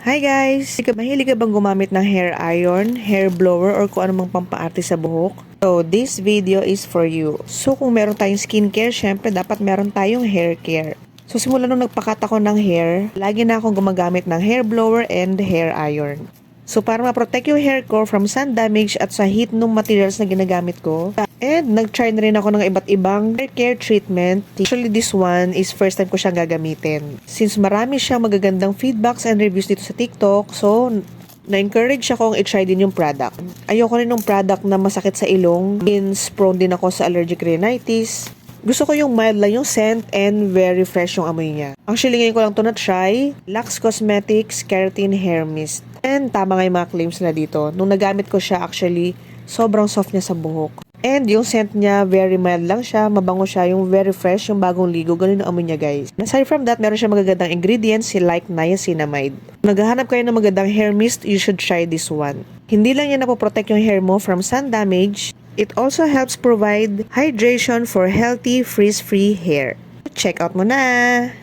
Hi guys! Mahilig ka bang gumamit ng hair iron, hair blower, or kung anumang pampaarte sa buhok? So, this video is for you. So, kung meron tayong skincare, syempre dapat meron tayong hair care. So, simula nung nagpakat ako ng hair, lagi na akong gumagamit ng hair blower and hair iron. So, para ma-protect yung hair ko from sun damage at sa heat ng materials na ginagamit ko. And nag-try na rin ako ng iba't ibang hair care treatment. Actually, this one is first time ko siyang gagamitin. Since marami siyang magagandang feedbacks and reviews dito sa TikTok, so na-encourage akong i-try din yung product. Ayoko rin ng product na masakit sa ilong, since prone din ako sa allergic rhinitis. Gusto ko yung mild lang yung scent and very fresh yung amoy niya. Actually, ngayon ko lang to na-try. Lux Cosmetics Keratin Hair Mist. And tama nga yung mga claims na dito. Nung nagamit ko siya, actually, sobrang soft niya sa buhok. And yung scent niya, very mild lang siya, mabango siya, yung very fresh, yung bagong ligo, ganun yung amoy niya guys. Aside from that, meron siya magagandang ingredients, like niacinamide. Kung naghahanap kayo ng magandang hair mist, you should try this one. Hindi lang yan napoprotect yung hair mo from sun damage, it also helps provide hydration for healthy, frizz-free hair. Check out mo na!